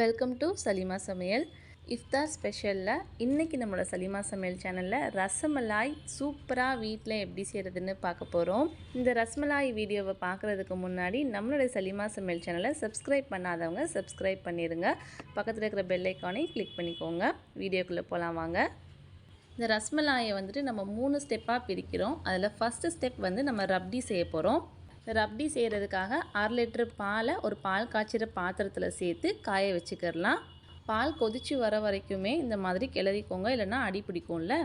Welcome to Salima சமையல். இஃப்தார் ஸ்பெஷலில் இன்றைக்கி நம்மளோட சலீமா சமையல் சேனலில் ரசமலாய் சூப்பராக வீட்டில் எப்படி செய்கிறதுன்னு பார்க்க போகிறோம். இந்த ரசமலாய் வீடியோவை பார்க்குறதுக்கு முன்னாடி நம்மளுடைய சலீமா சமையல் சேனலை சப்ஸ்கிரைப் பண்ணாதவங்க சப்ஸ்கிரைப் பண்ணிடுங்க. பக்கத்தில் இருக்கிற பெல் ஐக்கானையும் கிளிக் பண்ணிக்கோங்க. வீடியோக்குள்ளே போகலாம் வாங்க. இந்த ரசமலாயை நம்ம 3 ஸ்டெப்பாக பிரிக்கிறோம். அதில் ஃபஸ்ட்டு ஸ்டெப் நம்ம ரப்டி செய்ய போகிறோம். ரப்டி செய்கிறதுக்காக 1/2 லிட்டர் பாலை ஒரு பால் காய்ச்சிற பாத்திரத்தில் சேர்த்து காய வச்சுக்கிடலாம். பால் கொதித்து வர வரைக்குமே இந்த மாதிரி கிளறிக்கோங்க, இல்லைன்னா அடி பிடிக்கும்ல.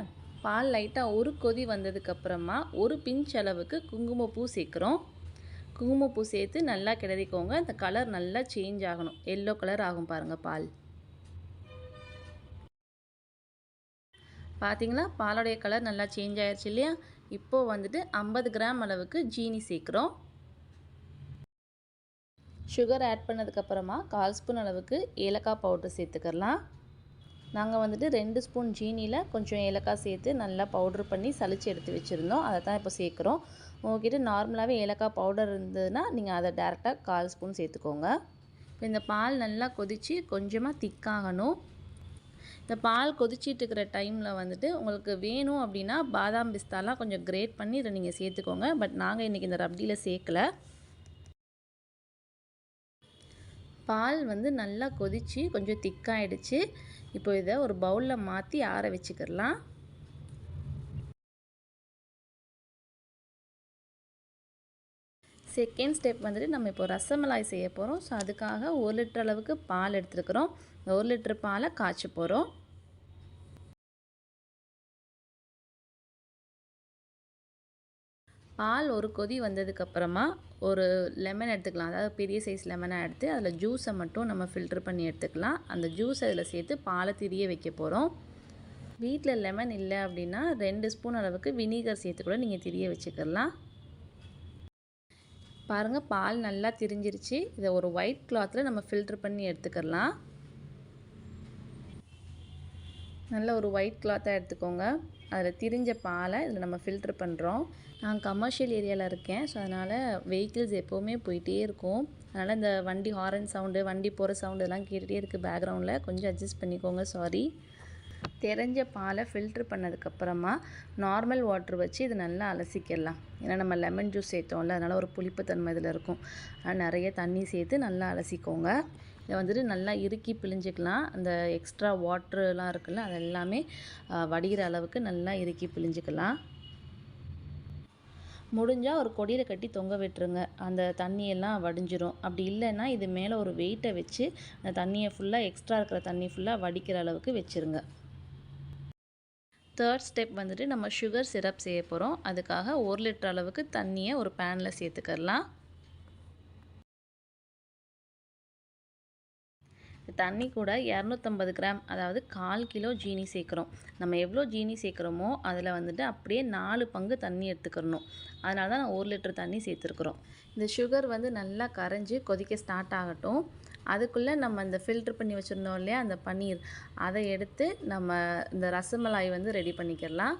பால் லைட்டாக ஒரு கொதி வந்ததுக்கப்புறமா ஒரு பிஞ்ச் அளவுக்கு குங்குமப்பூ சேர்க்குறோம். குங்குமப்பூ சேர்த்து நல்லா கிளறிக்கோங்க. இந்த கலர் நல்லா சேஞ்ச் ஆகணும், எல்லோ கலர் ஆகும் பாருங்கள் பால். பார்த்தீங்களா, பாலோடைய கலர் நல்லா சேஞ்ச் ஆயிடுச்சு இல்லையா? இப்போது 50 கிராம் அளவுக்கு ஜீனி சேர்க்குறோம். சுகர் ஆட் பண்ணதுக்கப்புறமா 1/4 ஸ்பூன் அளவுக்கு ஏலக்காய் பவுட்ரு சேர்த்துக்கலாம். நாங்கள் 2 ஸ்பூன் ஜீனியில் கொஞ்சம் ஏலக்காய் சேர்த்து நல்லா பவுட்ரு பண்ணி சளிச்சு எடுத்து வச்சுருந்தோம். அதை தான் இப்போ சேர்க்குறோம். உங்கள்கிட்ட நார்மலாகவே ஏலக்காய் பவுடர் இருந்ததுன்னா நீங்கள் அதை டேரெக்டாக 1/4 ஸ்பூன் சேர்த்துக்கோங்க. இப்போ இந்த பால் நல்லா கொதித்து கொஞ்சமாக திக்காகணும். இந்த பால் கொதிச்சிட்டு இருக்கிற டைமில் உங்களுக்கு வேணும் அப்படின்னா பாதாம் பிஸ்தாலாம் கொஞ்சம் கிரேட் பண்ணி இதை நீங்கள் சேர்த்துக்கோங்க. பட் நாங்கள் இன்றைக்கி இந்த ரப்டியில் சேர்க்கலை. பால் நல்லா கொதித்து கொஞ்சம் திக்காயிடுச்சு. இப்போ இதை ஒரு பவுலில் மாற்றி ஆற வச்சுக்கிடலாம். செகண்ட் ஸ்டெப் நம்ம இப்போ ரசமலாய் செய்ய போகிறோம். ஸோ அதுக்காக 1 லிட்டர் அளவுக்கு பால் எடுத்துருக்குறோம். 1 லிட்டர் பாலை காய்ச்ச போகிறோம். பால் ஒரு கொதி வந்ததுக்கப்புறமா ஒரு லெமன் எடுத்துக்கலாம். அதாவது பெரிய சைஸ் லெமனாக எடுத்து அதில் ஜூஸை மட்டும் நம்ம ஃபில்ட்ரு பண்ணி எடுத்துக்கலாம். அந்த ஜூஸ் அதில் சேர்த்து பாலை திரிய வைக்க போகிறோம். வீட்டில் லெமன் இல்லை அப்படின்னா 2 ஸ்பூன் அளவுக்கு வினிகர் சேர்த்து கூட நீங்கள் திரிய வச்சுக்கலாம். பாருங்கள், பால் நல்லா திரிஞ்சிருச்சு. இதை ஒரு ஒயிட் கிளாத்தில் நம்ம ஃபில்ட்ரு பண்ணி எடுத்துக்கலாம். நல்ல ஒரு ஒயிட் கிளாத்தாக எடுத்துக்கோங்க. அதில் திரிஞ்ச பாலை இதில் நம்ம ஃபில்ட்ரு பண்ணுறோம். நான் கமர்ஷியல் ஏரியாவில் இருக்கேன். ஸோ அதனால் வெஹிக்கிள்ஸ் எப்போவுமே போயிட்டே இருக்கும். அதனால் இந்த வண்டி ஹாரன் சவுண்டு, வண்டி போகிற சவுண்டு இதெல்லாம் கேட்டுகிட்டே இருக்குது பேக்ரவுண்டில். கொஞ்சம் அட்ஜஸ்ட் பண்ணிக்கோங்க, சாரி. தெரிஞ்ச பாலை ஃபில்ட்ரு பண்ணதுக்கப்புறமா நார்மல் வாட்ரு வச்சு இது நல்லா அலசிக்கிடலாம். ஏன்னா நம்ம லெமன் ஜூஸ் சேர்த்தோம்ல, அதனால் ஒரு புளிப்புத்தன்மை இதில் இருக்கும். அதனால் நிறைய தண்ணி சேர்த்து நல்லா அலசிக்கோங்க. இதை நல்லா இறுக்கி பிழிஞ்சிக்கலாம். அந்த எக்ஸ்ட்ரா வாட்ருலாம் இருக்குல்ல, அது எல்லாமே வடிகிற அளவுக்கு நல்லா இறுக்கி பிழிஞ்சிக்கலாம். முடிஞ்சால் ஒரு கொடியில் கட்டி தொங்க விட்டுருங்க. அந்த தண்ணியெல்லாம் வடிஞ்சிரும். அப்படி இல்லைன்னா இது மேலே ஒரு வெயிட்டை வச்சு அந்த தண்ணியை ஃபுல்லாக, எக்ஸ்ட்ரா இருக்கிற தண்ணி ஃபுல்லாக வடிக்கிற அளவுக்கு வச்சுருங்க. தேர்ட் ஸ்டெப் நம்ம சுகர் சிரப் செய்ய போகிறோம். அதுக்காக 1 லிட்டர் அளவுக்கு தண்ணியை ஒரு பேனில் சேர்த்துக்கலாம். தண்ணி கூட 250 கிராம், அதாவது 1/4 கிலோ ஜீனி சேர்க்குறோம். நம்ம எவ்வளோ ஜீனி சேர்க்குறோமோ அதில் அப்படியே 4 பங்கு தண்ணி எடுத்துக்கிறணும். அதனால தான் நான் 1 லிட்டர் தண்ணி சேர்த்துருக்குறோம். இந்த சுகர் நல்லா கரைஞ்சி கொதிக்க ஸ்டார்ட் ஆகட்டும். அதுக்குள்ளே நம்ம இந்த ஃபில்ட்ரு பண்ணி வச்சுருந்தோம் இல்லையா, அந்த பன்னீர், அதை எடுத்து நம்ம இந்த ரசமலாய் ரெடி பண்ணிக்கிடலாம்.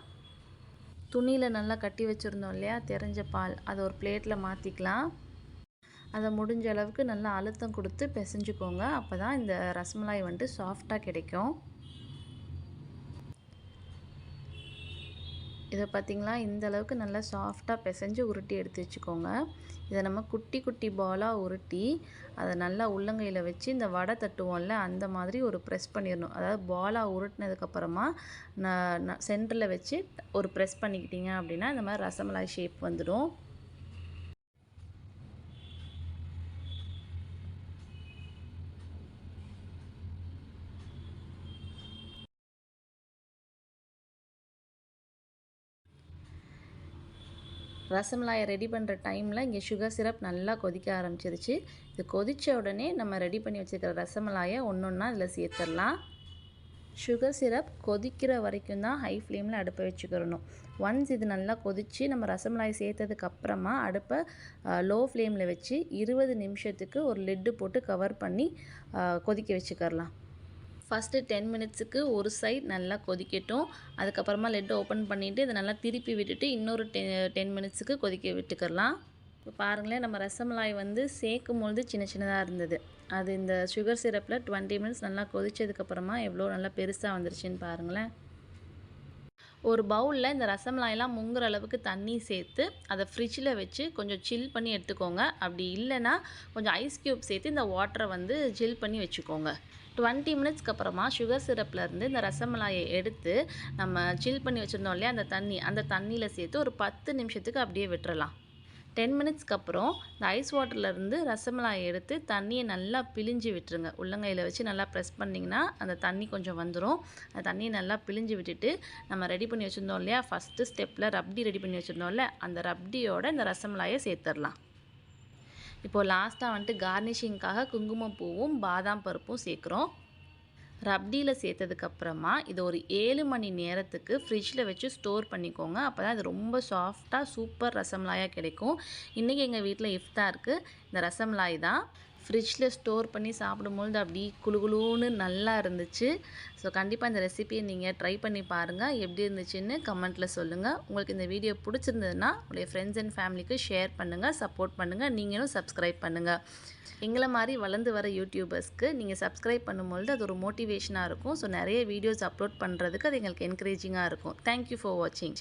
துணியில் நல்லா கட்டி வச்சுருந்தோம் இல்லையா தெரிஞ்ச பால், அதை ஒரு பிளேட்டில் மாற்றிக்கலாம். அதை முடிஞ்ச அளவுக்கு நல்லா அழுத்தம் கொடுத்து பிசைஞ்சுக்கோங்க. அப்போ தான் இந்த ரசமலாய் சாஃப்டாக கிடைக்கும். இதை பார்த்திங்களா, இந்த அளவுக்கு நல்லா சாஃப்டாக பிசைஞ்சு உருட்டி எடுத்து வச்சுக்கோங்க. இதை நம்ம குட்டி குட்டி பாலாக உருட்டி அதை நல்லா உள்ளங்கையில் வச்சு இந்த வடை தட்டுவோம்ல, அந்த மாதிரி ஒரு ப்ரெஸ் பண்ணிடணும். அதாவது பாலாக உருட்டினதுக்கப்புறமா சென்டரில் வச்சு ஒரு ப்ரெஸ் பண்ணிக்கிட்டிங்க அப்படின்னா இந்த மாதிரி ரசமலாய் ஷேப் வந்துடும். ரசமலாயை ரெடி பண்ணுற டைமில் இங்கே சுகர் சிரப் நல்லா கொதிக்க ஆரம்பிச்சிருச்சு. இது கொதித்த உடனே நம்ம ரெடி பண்ணி வச்சுருக்கிற ரசமலாயை ஒன்றா இதில் சேர்த்துடலாம். சுகர் சிரப் கொதிக்கிற வரைக்கும் தான் ஹை ஃப்ளேமில் அடுப்பை வச்சுக்கிறணும். ஒன்ஸ் இது நல்லா கொதித்து நம்ம ரசமலாய் சேர்த்ததுக்கப்புறமா அடுப்பை லோ ஃப்ளேமில் வச்சு 20 நிமிஷத்துக்கு ஒரு லிட்டு போட்டு கவர் பண்ணி கொதிக்க வச்சுக்கிறலாம். ஃபஸ்ட்டு 10 மினிட்ஸுக்கு ஒரு சைட் நல்லா கொதிக்கட்டும். அதுக்கப்புறமா லெட் ஓப்பன் பண்ணிவிட்டு இதை நல்லா திருப்பி விட்டுட்டு இன்னொரு 10 மினிட்ஸுக்கு கொதிக்க விட்டுக்கலாம். இப்போ பாருங்களேன், நம்ம ரசமலாய் வந்து சேர்க்கும்பொழுது சின்ன சின்னதாக இருந்தது. அது இந்த சுகர் சிரப்பில் 20 மினிட்ஸ் நல்லா கொதிச்சதுக்கப்புறமா எவ்வளோ நல்லா பெருசாக வந்துருச்சுன்னு பாருங்களேன். ஒரு பவுலில் இந்த ரசமலாயெல்லாம் முங்குற அளவுக்கு தண்ணி சேர்த்து அதை ஃப்ரிட்ஜில் வச்சு கொஞ்சம் சில் பண்ணி எடுத்துக்கோங்க. அப்படி இல்லைன்னா கொஞ்சம் ஐஸ் க்யூப் சேர்த்து இந்த வாட்டரை வந்து ஜில் பண்ணி வச்சுக்கோங்க. 20 மினிட்ஸ்க்கு அப்புறமா சுகர் சிரப்லேருந்து இந்த ரசமலாயை எடுத்து நம்ம சில் பண்ணி வச்சுருந்தோம் இல்லையா, அந்த தண்ணியில் சேர்த்து ஒரு 10 நிமிஷத்துக்கு அப்படியே விட்டுறலாம். 10 மினிட்ஸ்க்கு அப்புறம் இந்த ஐஸ் வாட்டர்லேருந்து ரசமலாயை எடுத்து தண்ணியை நல்லா பிழிஞ்சு விட்டுருங்க. உள்ளங்கையில் வச்சு நல்லா ப்ரெஸ் பண்ணிங்கன்னா அந்த தண்ணி கொஞ்சம் வந்துடும். அந்த தண்ணியை நல்லா பிழிஞ்சு விட்டுட்டு நம்ம ரெடி பண்ணி வச்சுருந்தோம் இல்லையா, ஃபஸ்ட்டு ஸ்டெப்பில் ரப்டி ரெடி பண்ணி வச்சுருந்தோம்ல, அந்த ரப்டியோட இந்த ரசமலாயை சேர்த்துடலாம். இப்போது லாஸ்ட்டாக வந்துட்டு கார்னிஷிங்காக குங்குமப்பூவும் பாதாம் பருப்பும் சேர்க்குறோம். ரப்டியில் சேர்த்ததுக்கப்புறமா இதை ஒரு 7 மணி நேரத்துக்கு ஃப்ரிட்ஜில் வச்சு ஸ்டோர் பண்ணிக்கோங்க. அப்போ தான் இது ரொம்ப சாஃப்டாக சூப்பர் ரசமலாயாக கிடைக்கும். இன்றைக்கி எங்கள் வீட்டில் இஃப்தாருக்கு இந்த ரசமலாய் தான். ஃப்ரிட்ஜில் ஸ்டோர் பண்ணி சாப்பிடும்பொழுது அப்படி குளுகுளுன்னு நல்லா இருந்துச்சு. ஸோ கண்டிப்பாக இந்த ரெசிபியை நீங்கள் ட்ரை பண்ணி பாருங்கள். எப்படி இருந்துச்சுன்னு கமெண்ட்டில் சொல்லுங்கள். உங்களுக்கு இந்த வீடியோ பிடிச்சிருந்ததுன்னா உங்களுடைய ஃப்ரெண்ட்ஸ் அண்ட் ஃபேமிலிக்கு ஷேர் பண்ணுங்கள், சப்போர்ட் பண்ணுங்கள். நீங்களும் சப்ஸ்கிரைப் பண்ணுங்கள். எங்களை மாதிரி வளர்ந்து வர யூடியூபர்ஸ்க்கு நீங்கள் சப்ஸ்கிரைப் பண்ணும்பொழுது அது ஒரு மோட்டிவேஷனாக இருக்கும். ஸோ நிறைய வீடியோஸ் அப்லோட் பண்ணுறதுக்கு அது எங்களுக்கு என்கரேஜிங்காக இருக்கும். தேங்க்யூ ஃபார் வாட்சிங்.